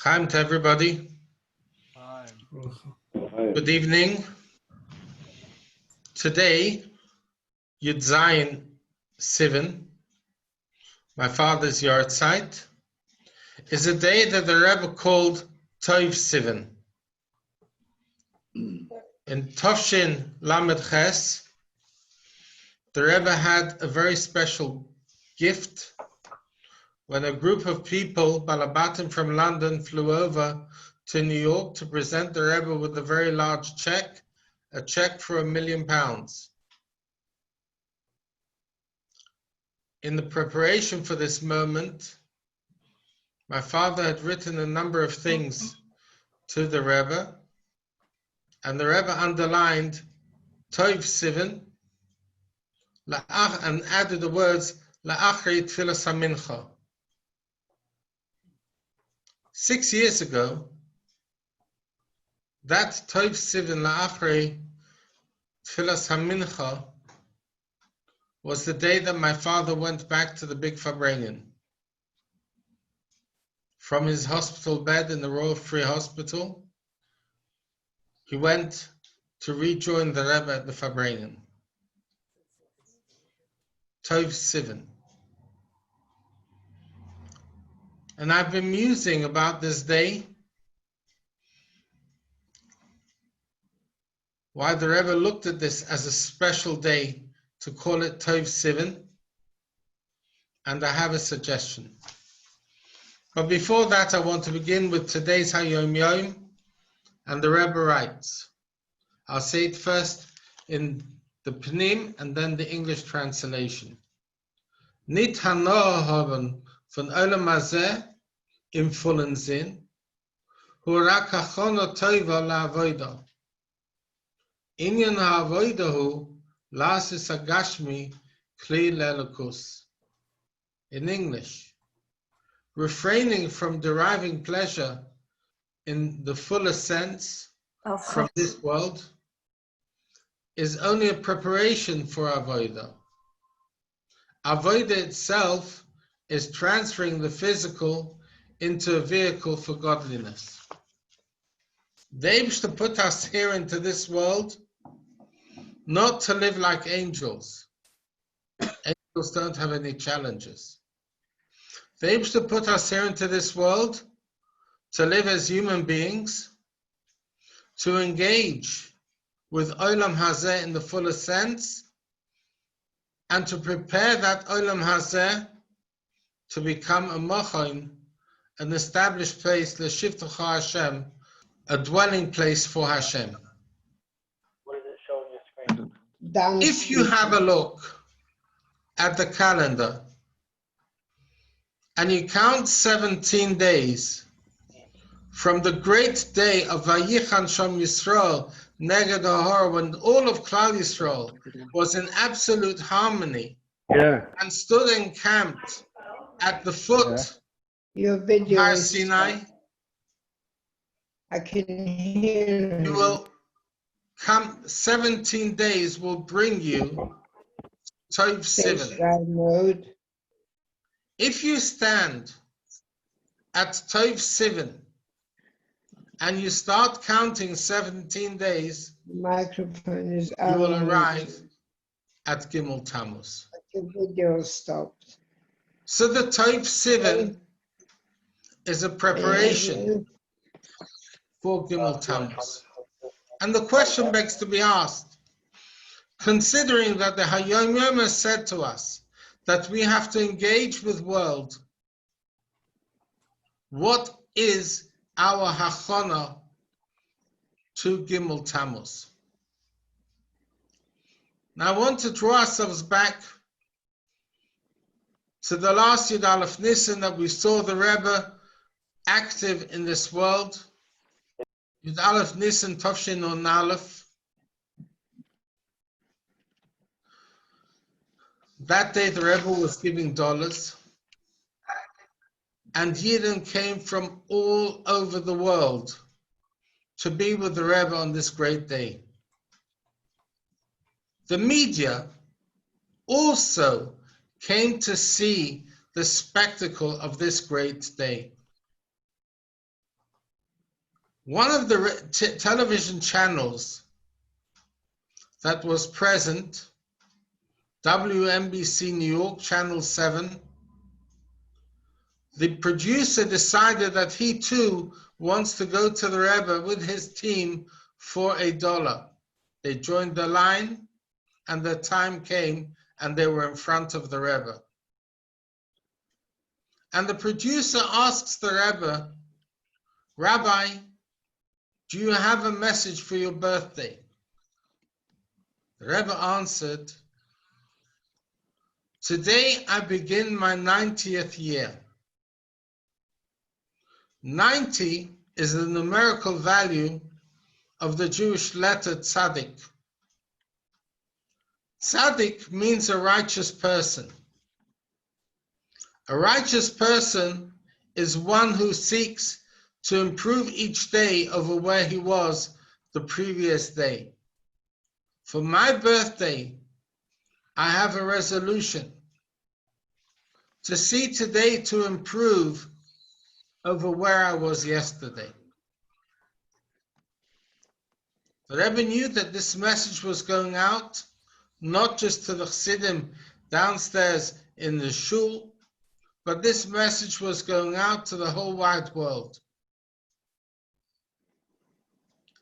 Chaim to everybody. Good evening. Today, Yud Zayin Sivan, my father's yahrzeit, is a day that the Rebbe called Tov Sivan. In Tovshin Lamed Ches, the Rebbe had a very special gift when a group of people, Balabatim from London, flew over to New York to present the Rebbe with a very large check, a check for £1 million. In the preparation for this moment, my father had written a number of things to the Rebbe, and the Rebbe underlined Tov Sivan and added the words La'achri Tfilas HaMincha. 6 years ago, that Tov Sivan La'achri Tfilas HaMincha was the day that my father went back to the big Fabreinian. From his hospital bed in the Royal Free Hospital, he went to rejoin the Rebbe at the Fabreinian. Tov Sivan. And I've been musing about this day, why the Rebbe looked at this as a special day to call it Tov Sivan, and I have a suggestion. But before that, I want to begin with today's Hayom Yom, and the Rebbe writes. I'll say it first in the Pnim and then the English translation. Nit hanoah haben von Olam hazeh im vollen Sinn, hu rak hachono tova la'avoda. Inyan ha'avoda hu lasis hagashmi kli le'elokus. In English, refraining from deriving pleasure in the fullest sense from this world is only a preparation for avoda. Avoda itself is transferring the physical into a vehicle for godliness. The aim is to put us here into this world, not to live like angels. Angels don't have any challenges. The aim is to put us here into this world, to live as human beings, to engage with Olam Hazeh in the fullest sense, and to prepare that Olam Hazeh to become a Machon, an established place, L'Shivtecha Hashem, a dwelling place for Hashem. What does it show on your screen? If you have a look at the calendar and you count 17 days from the great day of Vayichan Sham Yisrael, Neged Ahor, when all of Klal Yisrael was in absolute harmony and stood encamped at the foot Your of video Har is Sinai, I can hear you will come, 17 days will bring you Tov Sivan. FaceTime mode. If you stand at Tov Sivan and you start counting 17 days, The microphone is you will on. arrive at Gimel Tammuz. Your video stopped. So the Tov Sivan is a preparation for Gimel Tammuz. And the question begs to be asked, considering that the Hayom Yom has said to us that we have to engage with world, what is our Hachono to Gimel Tammuz? Now I want to draw ourselves back to the last Yud Aleph Nisan that we saw the Rebbe active in this world. Yud Aleph Nisan Tovshin Nun Aleph. That day the Rebbe was giving dollars, and Yidden came from all over the world to be with the Rebbe on this great day. The media also came to see the spectacle of this great day. One of the television channels that was present, WNBC New York, Channel 7, the producer decided that he too wants to go to the Rebbe with his team for $1. They joined the line, and the time came, and they were in front of the Rebbe. And the producer asks the Rebbe, Rabbi, do you have a message for your birthday? The Rebbe answered, today I begin my 90th year. 90 is the numerical value of the Jewish letter tzaddik. Tzaddik means a righteous person. A righteous person is one who seeks to improve each day over where he was the previous day. For my birthday, I have a resolution to see today to improve over where I was yesterday. The Rebbe knew that this message was going out not just to the Chassidim downstairs in the shul, but this message was going out to the whole wide world.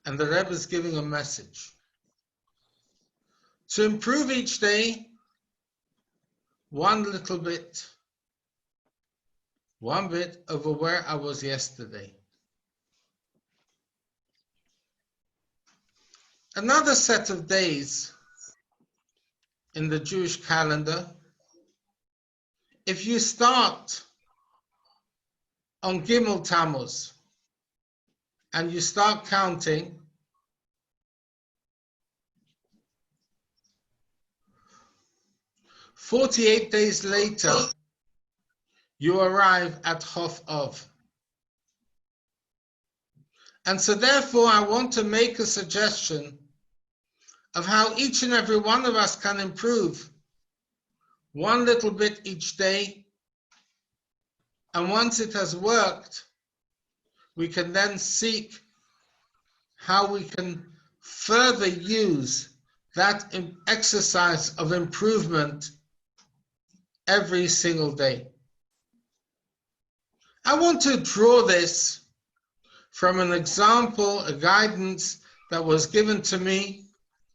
And the Rebbe is giving a message. To improve each day, one little bit, one bit over where I was yesterday. Another set of days in the Jewish calendar, if you start on Gimel Tammuz and you start counting, "48 days later, you arrive at Chof Av." And so therefore, I want to make a suggestion of how each and every one of us can improve one little bit each day. And once it has worked, we can then seek how we can further use that exercise of improvement every single day. I want to draw this from an example, a guidance that was given to me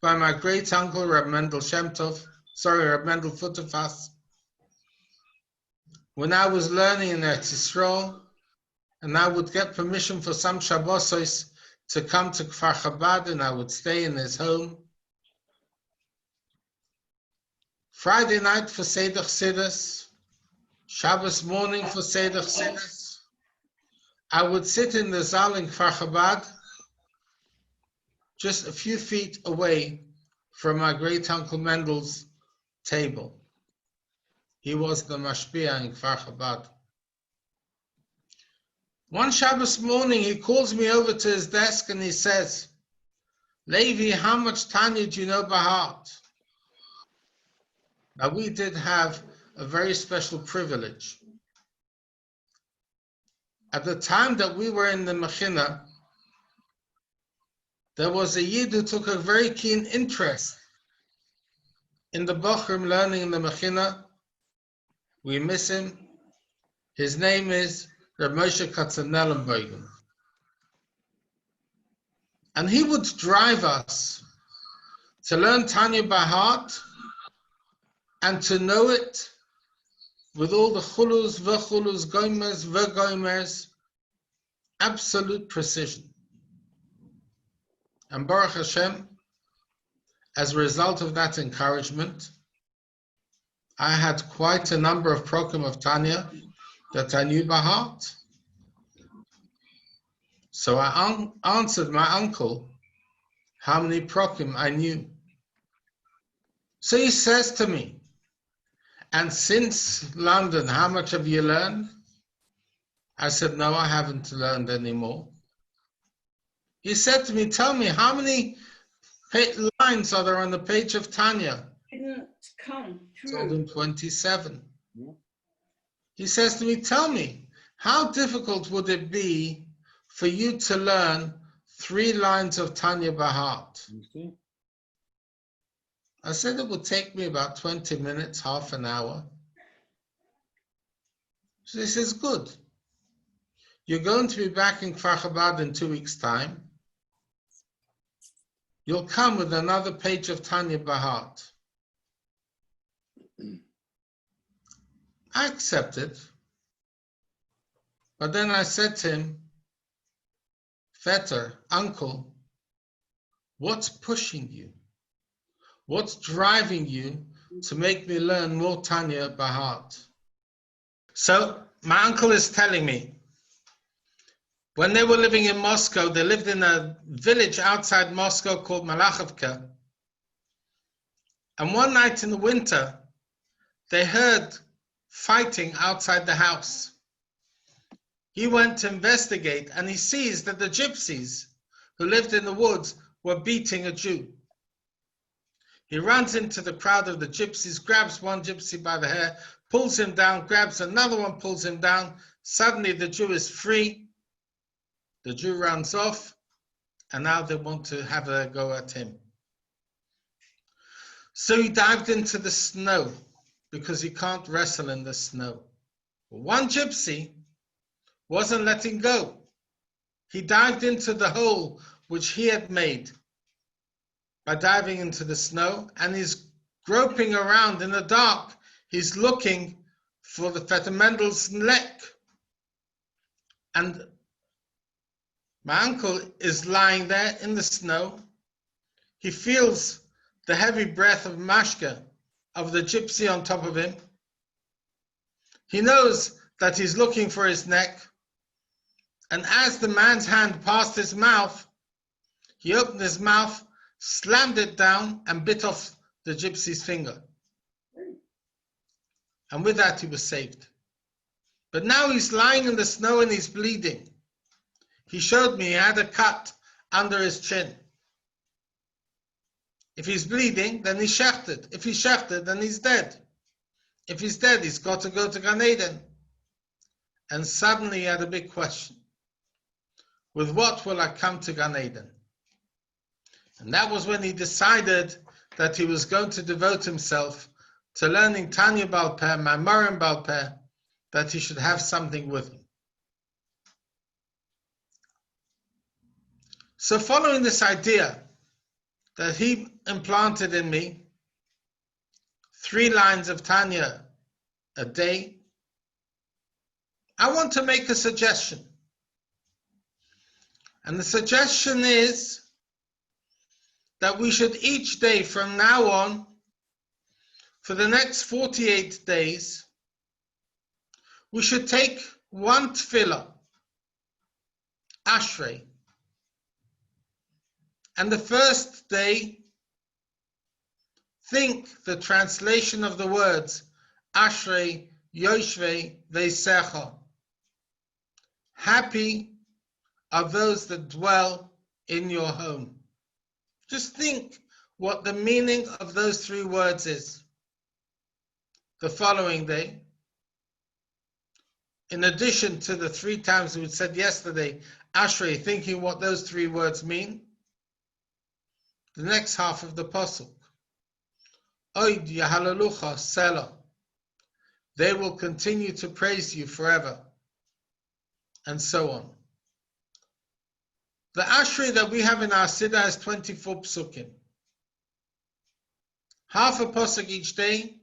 by my great uncle, Rabbi Mendel Rabbi Mendel Futterfass, when I was learning in Eretz Yisrael, and I would get permission for some Shabbosos to come to Kfar Chabad, and I would stay in his home. Friday night for Seder Chassidus, Shabbos morning for Seder Chassidus, I would sit in the Zal in Kfar Chabad, just a few feet away from my great uncle Mendel's table. He was the mashpia in Kfar Chabad. One Shabbos morning, he calls me over to his desk and he says, Levi, how much Tanya do you know by heart? Now, we did have a very special privilege. At the time that we were in the Mechina, there was a Yid who took a very keen interest in the Bochum learning in the Mechina. We miss him. His name is Reb Moshe Katzenellenbogen. And he would drive us to learn Tanya by heart and to know it with all the chulus, v'chulus, goimers, v'goimers, absolute precision. And Baruch Hashem, as a result of that encouragement, I had quite a number of prokim of Tanya that I knew by heart. So I answered my uncle how many prokim I knew. So he says to me, and since London, how much have you learned? I said, no, I haven't learned anymore. He said to me, tell me, how many lines are there on the page of Tanya? Didn't come I told him 27. Yeah. He says to me, tell me, how difficult would it be for you to learn 3 lines of Tanya by heart. I said it would take me about 20 minutes, half an hour. So this is good. You're going to be back in Kfar Chabad in 2 weeks' time. You'll come with another page of Tanya by heart. I accepted. But then I said to him, Vetter, uncle, what's pushing you? What's driving you to make me learn more Tanya by heart? So my uncle is telling me, when they were living in Moscow, they lived in a village outside Moscow called Malachovka. And one night in the winter, they heard fighting outside the house. He went to investigate and he sees that the gypsies who lived in the woods were beating a Jew. He runs into the crowd of the gypsies, grabs one gypsy by the hair, pulls him down, grabs another one, pulls him down. Suddenly the Jew is free. The Jew runs off, and now they want to have a go at him. So he dived into the snow because he can't wrestle in the snow. One gypsy wasn't letting go. He dived into the hole which he had made by diving into the snow, and he's groping around in the dark. He's looking for the Vetter Mendel's neck. And my uncle is lying there in the snow. He feels the heavy breath of mashka of the gypsy on top of him. He knows that he's looking for his neck. And as the man's hand passed his mouth, he opened his mouth, slammed it down, and bit off the gypsy's finger. And with that, he was saved. But now he's lying in the snow and he's bleeding. He showed me he had a cut under his chin. If he's bleeding, then he's shechted. If he's shechted, then he's dead. If he's dead, he's got to go to Gan Eden. And suddenly he had a big question. With what will I come to Gan Eden? And that was when he decided that he was going to devote himself to learning Tanya Baal Peh, Maimarim Baal Peh, that he should have something with him. So following this idea that he implanted in me, 3 lines of Tanya a day, I want to make a suggestion. And the suggestion is that we should each day from now on, for the next 48 days, we should take one tefillah, Ashrei. And the first day, think the translation of the words, Ashrei Yoshvei Veisecha. Happy are those that dwell in your home. Just think what the meaning of those 3 words is. The following day, in addition to the 3 times we said yesterday, Ashrei, thinking what those 3 words mean, the next half of the pasuk, Oid Yahalalucha Selah, they will continue to praise you forever, and so on. The Ashrei that we have in our Siddur has 24 psukim. Half a pasuk each day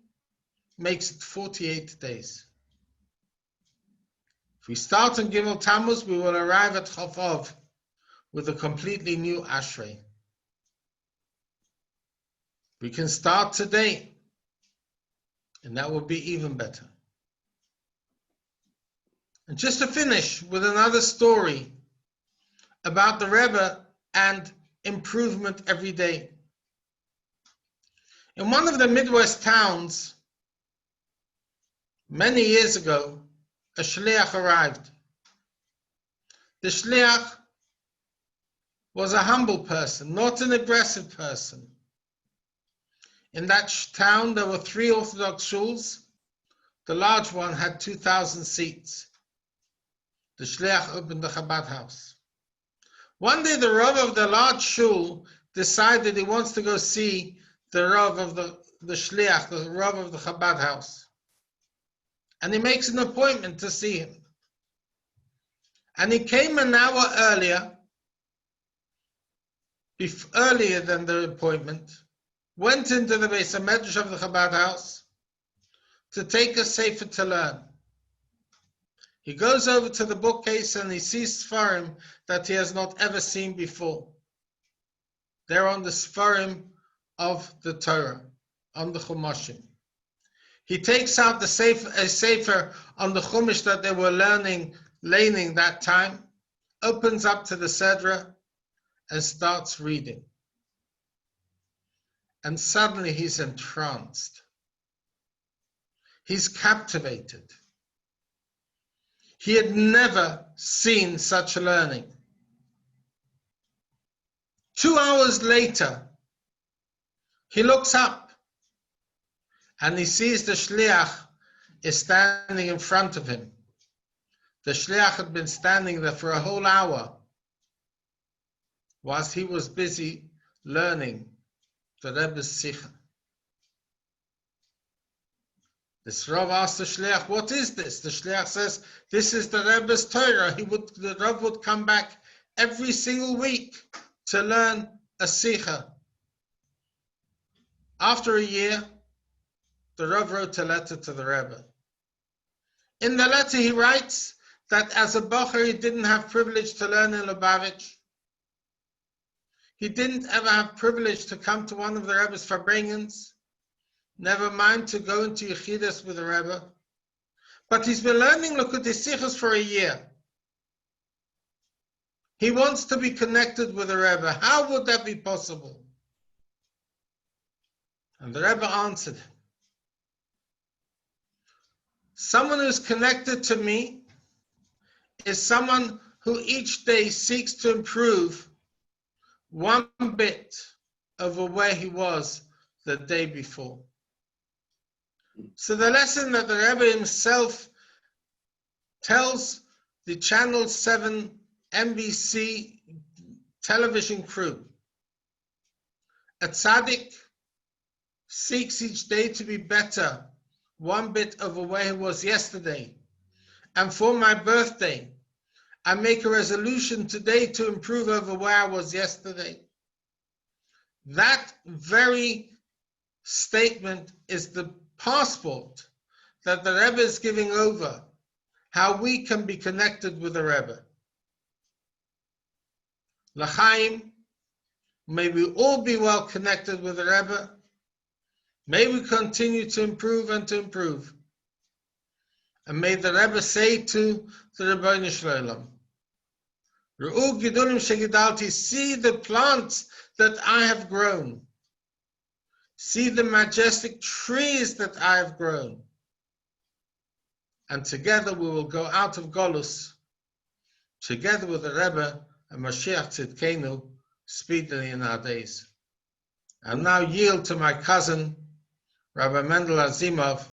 makes it 48 days. If we start on Gimel Tammuz, we will arrive at Chof with a completely new Ashrei. We can start today, and that will be even better. And just to finish with another story about the Rebbe and improvement every day. In one of the Midwest towns, many years ago, a shliach arrived. The shliach was a humble person, not an aggressive person. In that town, there were 3 Orthodox shuls. The large one had 2,000 seats. The shliach opened the Chabad house. One day the Rav of the large shul decided he wants to go see the Rav of the Shliach, the Rav of the Chabad house. And he makes an appointment to see him. And he came an hour earlier than the appointment, went into the Beis HaMedrash of the Chabad house to take a sefer to learn. He goes over to the bookcase and he sees Sfarim that he has not ever seen before. They're on the Sfarim of the Torah, on the Chumashim. He takes out a sefer on the Chumash that they were learning that time, opens up to the Sedra and starts reading. And suddenly he's entranced. He's captivated. He had never seen such learning. 2 hours later, he looks up and he sees the Shliach is standing in front of him. The Shliach had been standing there for a whole hour whilst he was busy learning the Rebbe's Sikha. This Rav asked the Shliach, what is this? The Shliach says, this is the Rebbe's Torah. The Rav would come back every single week to learn a Sikha. After a year, the Rav wrote a letter to the Rebbe. In the letter he writes that as a Bocher he didn't have privilege to learn in Lubavitch. He didn't ever have privilege to come to one of the Rebbe's Farbrengens. Never mind to go into Yechidus with the Rebbe. But he's been learning Likutei Sichos for a year. He wants to be connected with the Rebbe. How would that be possible? And the Rebbe answered him, someone who's connected to me is someone who each day seeks to improve one bit over where he was the day before. So the lesson that the Rebbe himself tells the Channel 7 NBC television crew, a tzaddik seeks each day to be better, one bit over where he was yesterday. And for my birthday, I make a resolution today to improve over where I was yesterday. That very statement is the passport that the Rebbe is giving over, how we can be connected with the Rebbe. L'chaim, may we all be well connected with the Rebbe. May we continue to improve and to improve. And may the Rebbe say to the Rebbeinu Shalom, Re'u gidulim shegidalti, see the plants that I have grown. See the majestic trees that I have grown. And together we will go out of Golus, together with the Rebbe and Mashiach Tzidkenu, speedily in our days. I now yield to my cousin, Rabbi Mendel Azimov,